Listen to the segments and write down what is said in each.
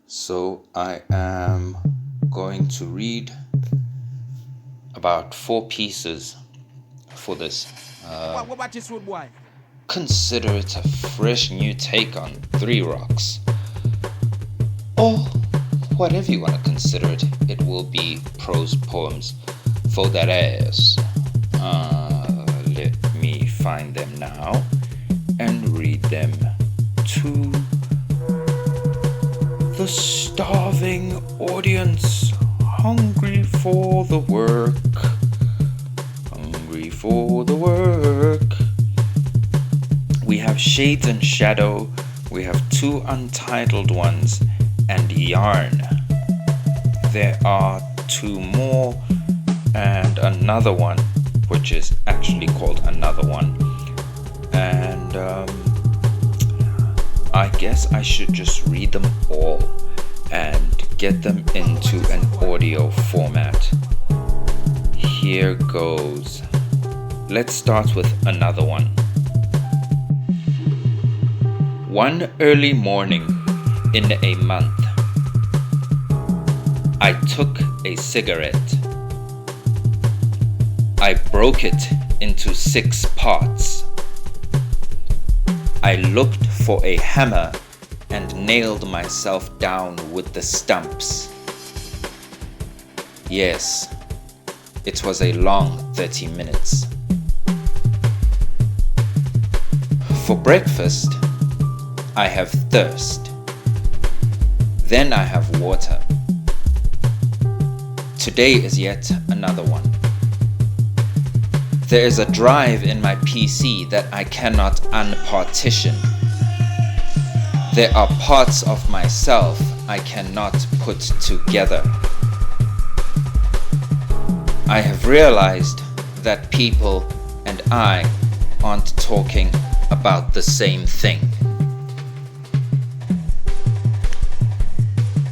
So I am going to read about 4 pieces for this. What about this road boy? Consider it a fresh new take on 3 Rocks. Or whatever you want to consider it. It will be prose poems for that ass. Let me find them now and read them to the starving audience, hungry for the work. We have Shades and Shadow, we have 2 untitled ones, and Yarn. There are 2 more, and another one, which is actually called Another One. And I guess I should just read them all and get them into an audio format. Here goes. Let's start with Another One. One early morning in a month, I took a cigarette. I broke it into 6 parts. I looked for a hammer and nailed myself down with the stumps. Yes, it was a long 30 minutes. For breakfast, I have thirst. Then I have water. Today is yet another one. There is a drive in my PC that I cannot unpartition. There are parts of myself I cannot put together. I have realized that people and I aren't talking about the same thing.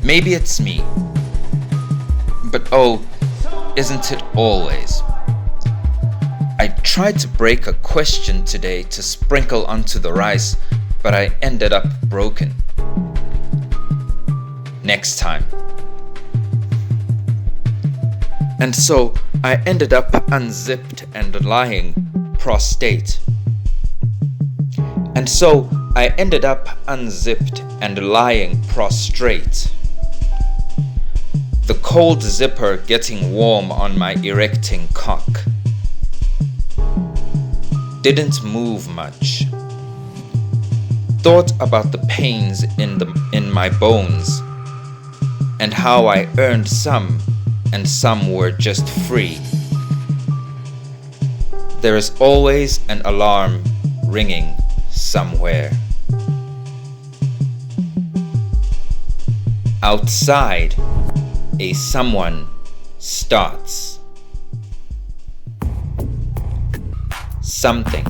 Maybe it's me, but oh, isn't it always? I tried to break a question today to sprinkle onto the rice, but I ended up broken. Next time. And so I ended up unzipped and lying prostrate. And so I ended up unzipped and lying prostrate. The cold zipper getting warm on my erecting cock. Didn't move much. Thought about the pains in my bones and how I earned some and some were just free. There is always an alarm ringing somewhere. Outside, a someone starts something.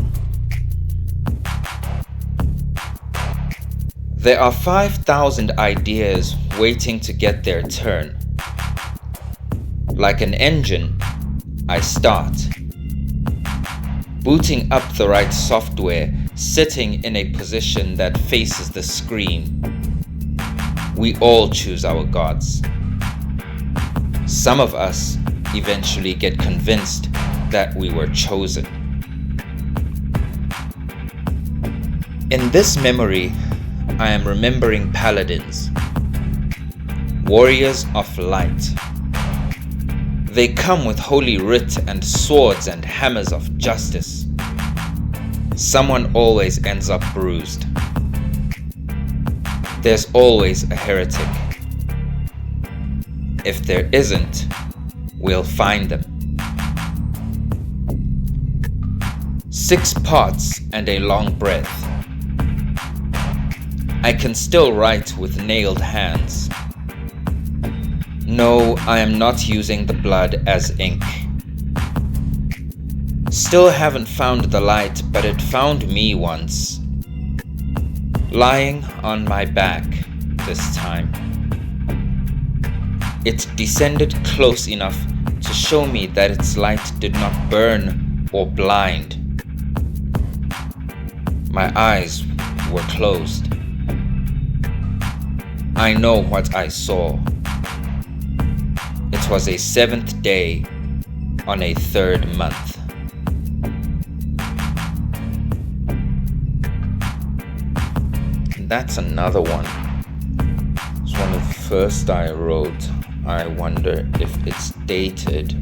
There are 5,000 ideas waiting to get their turn. Like an engine, I start. Booting up the right software, sitting in a position that faces the screen. We all choose our gods. Some of us eventually get convinced that we were chosen. In this memory, I am remembering paladins, warriors of light. They come with holy writ and swords and hammers of justice. Someone always ends up bruised. There's always a heretic. If there isn't, we'll find them. 6 parts and a long breath. I can still write with nailed hands. No, I am not using the blood as ink. Still haven't found the light, but it found me once. Lying on my back this time. It descended close enough to show me that its light did not burn or blind. My eyes were closed. I know what I saw. It was a 7th day on a 3rd month. And that's another one. It's one of the first I wrote. I wonder if it's dated.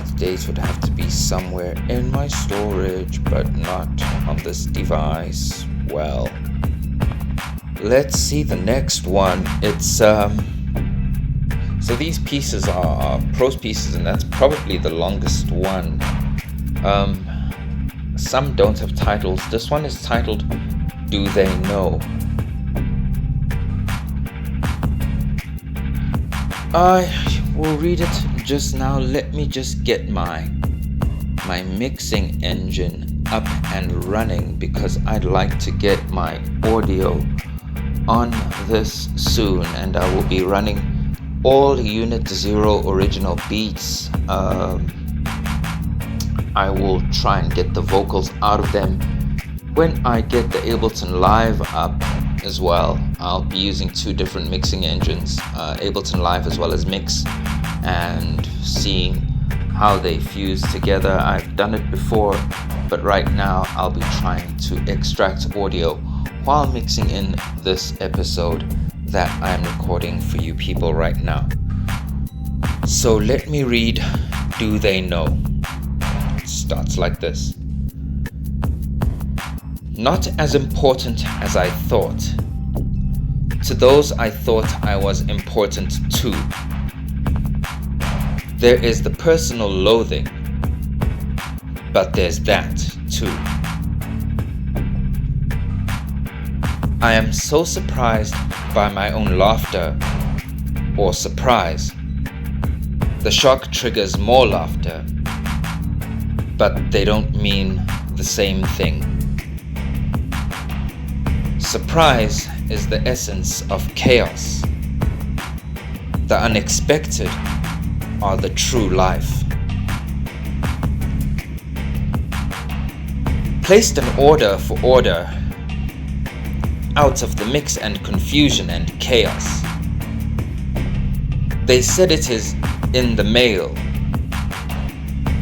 The date would have to be somewhere in my storage, but not on this device. Well, let's see the next one. It's so these pieces are prose pieces, and that's probably the longest one. Some don't have titles. This one is titled Do They Know? I will read it just now. Let me just get my mixing engine up and running, because I'd like to get my audio on this soon, and I will be running all Unit 0 original beats. I will try and get the vocals out of them when I get the Ableton Live up as well. I'll be using 2 different mixing engines, Ableton Live as well as Mix, and seeing how they fuse together. I've done it before, but right now I'll be trying to extract audio while mixing in this episode that I'm recording for you people right now. So let me read Do They Know? It starts like this. Not as important as I thought. To those I thought I was important to. There is the personal loathing, but there's that too. I am so surprised by my own laughter or surprise. The shock triggers more laughter, but they don't mean the same thing. Surprise is the essence of chaos. The unexpected are the true life. Placed in order for order, out of the mix and confusion and chaos. They said it is in the mail,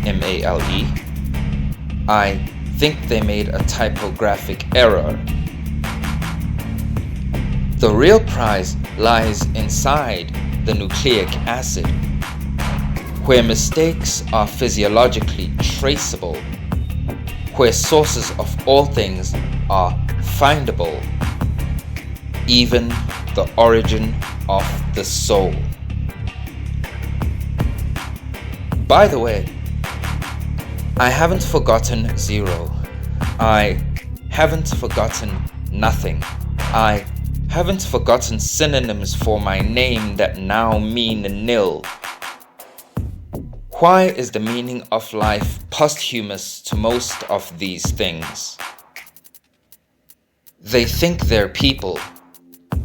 M-A-L-E. I think they made a typographic error. The real prize lies inside the nucleic acid, where mistakes are physiologically traceable, where sources of all things are findable, even the origin of the soul. By the way, I haven't forgotten 0. I haven't forgotten nothing. I haven't forgotten synonyms for my name that now mean nil. Why is the meaning of life posthumous to most of these things? They think they're people,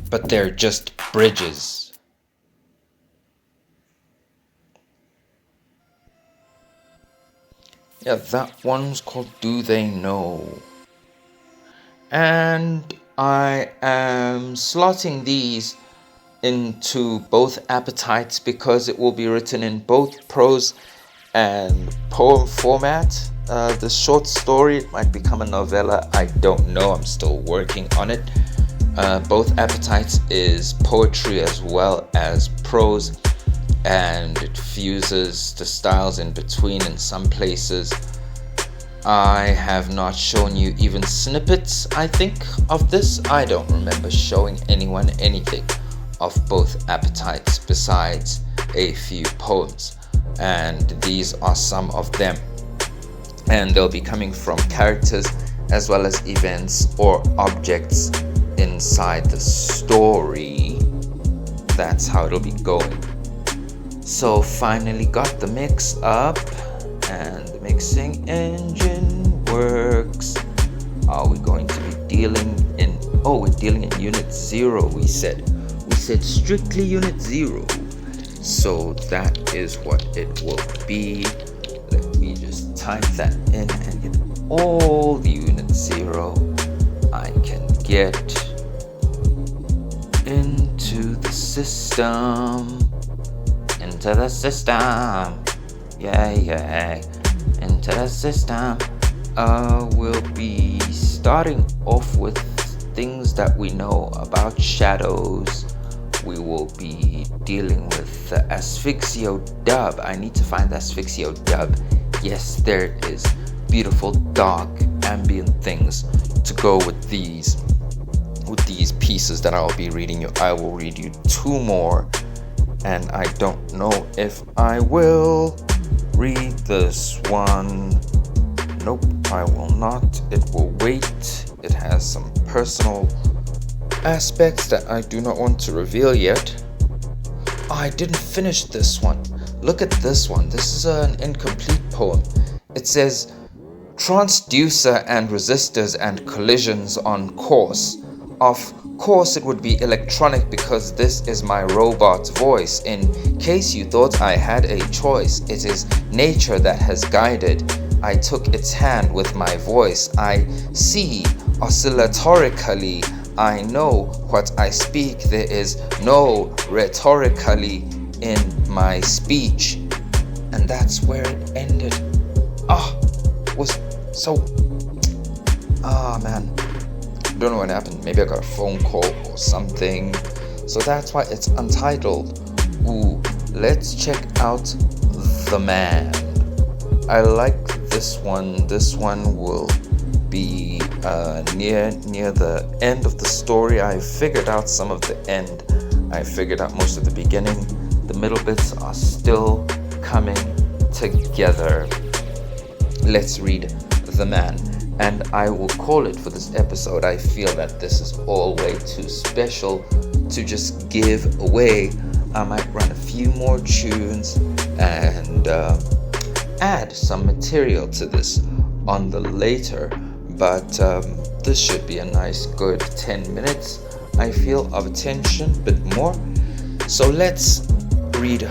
but they're just bridges. Yeah, that one's called Do They Know? And I am slotting these into both appetites because it will be written in both prose and poem format. The short story might become a novella. I don't know. I'm still working on it. Both appetites is poetry as well as prose, and it fuses the styles in between in some places. I have not shown you even snippets, I think, of this. I don't remember showing anyone anything of both appetites besides a few poems, and these are some of them, and they'll be coming from characters as well as events or objects inside the story. That's how it'll be going. So finally got the mix up and the mixing engine works. Are we going to be dealing in we're dealing in unit 0. We said strictly unit 0, so that is what it will be. Let me just type that in and get all the unit 0 I can get into the system. Into the system. Yeah. Into the system. We'll be starting off with things that we know about shadows. We will be dealing with the asphyxio dub. I need to find the asphyxio dub. Yes, there it is. Beautiful, dark, ambient things to go with these pieces that I'll be reading you. I will read you 2 more, and I don't know if I will read this one. Nope, I will not. It will wait. It has some personal aspects that I do not want to reveal yet. I didn't finish this one. Look at this one. This is an incomplete poem. It says, transducer and resistors and collisions on course. Of course it would be electronic because this is my robot's voice. In case you thought I had a choice, it is nature that has guided. I took its hand with my voice. I see oscillatorically. I know what I speak. There is no rhetorically in my speech. And that's where it ended. Man. Don't know what happened. Maybe I got a phone call or something. So that's why it's untitled. Let's check out The Man. I like this one. This one will be near the end of the story. I figured out some of the end. I figured out most of the beginning. The middle bits are still coming together. Let's read The Man. And I will call it for this episode. I feel that this is all way too special to just give away. I might run a few more tunes and add some material to this on the later. But this should be a nice good 10 minutes, I feel, of attention, a bit more. So let's read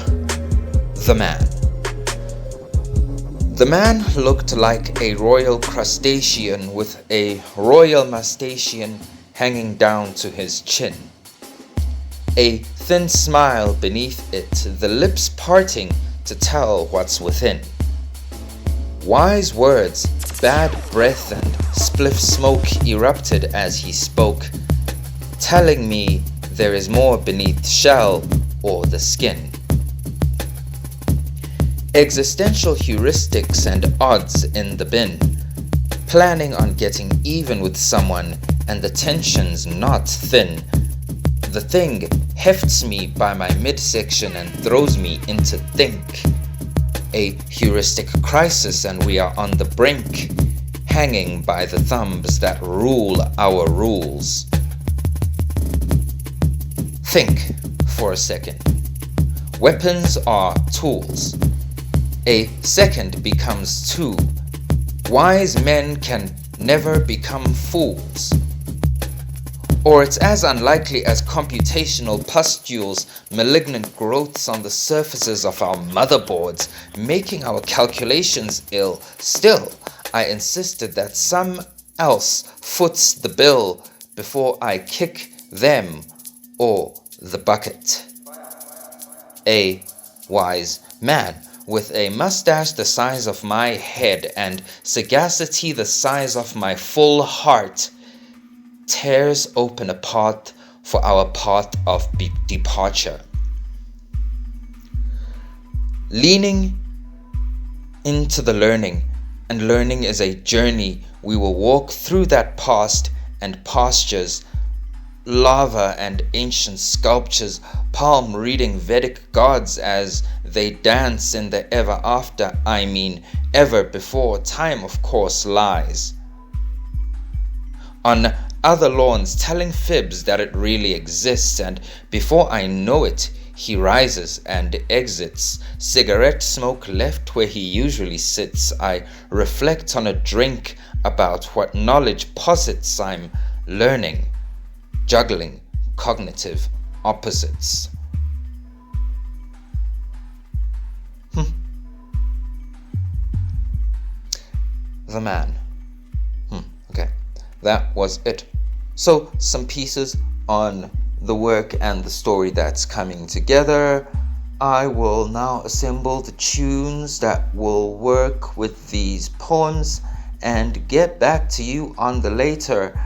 The Man. The man looked like a royal crustacean with a royal mustachian hanging down to his chin. A thin smile beneath it, the lips parting to tell what's within. Wise words, bad breath and spliff smoke erupted as he spoke, telling me there is more beneath shell or the skin. Existential heuristics and odds in the bin, planning on getting even with someone and the tension's not thin. The thing hefts me by my midsection and throws me into think. A heuristic crisis and we are on the brink, hanging by the thumbs that rule our rules. Think for a second. Weapons are tools. A second becomes 2. Wise men can never become fools. Or it's as unlikely as computational pustules, malignant growths on the surfaces of our motherboards, making our calculations ill. Still, I insisted that some else foots the bill before I kick them or the bucket. A wise man with a mustache the size of my head and sagacity the size of my full heart, tears open a path for our path of departure. Leaning into the learning, and learning is a journey. We will walk through that past and pastures, lava and ancient sculptures, palm reading Vedic gods as they dance in the ever after, ever before time of course lies. On other lawns telling fibs that it really exists, and before I know it, he rises and exits. Cigarette smoke left where he usually sits. I reflect on a drink about what knowledge posits I'm learning, juggling cognitive opposites. The Man. Okay, that was it So, some pieces on the work and the story that's coming together. I will now assemble the tunes that will work with these poems and get back to you on the later.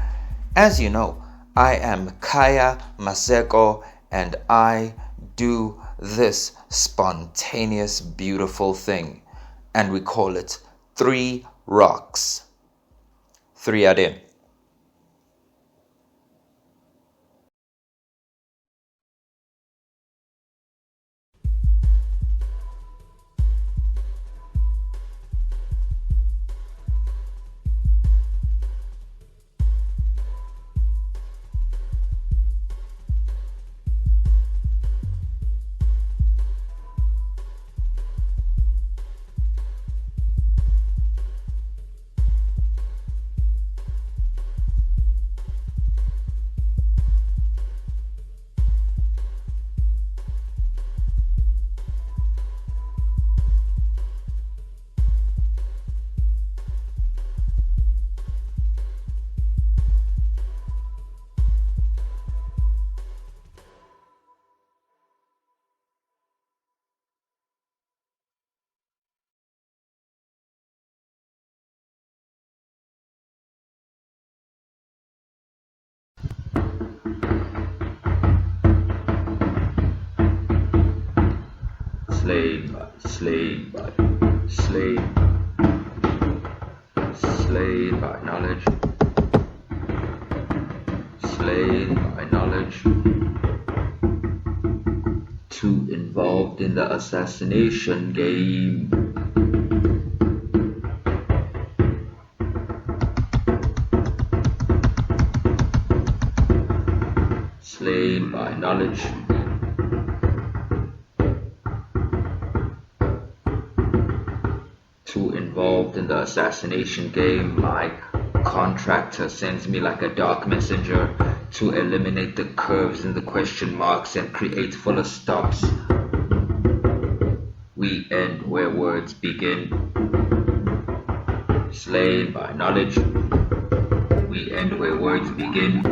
As you know, I am Khaya Maseko and I do this spontaneous, beautiful thing. And we call it 3 Rocks. 3 Adin. Slayed by, slayed by knowledge, slayed by knowledge, too involved in the assassination game. Slayed by knowledge, too involved in the assassination game. My contractor sends me like a dark messenger to eliminate the curves and the question marks and create fuller stops. We end where words begin. Slayed by knowledge. We end where words begin.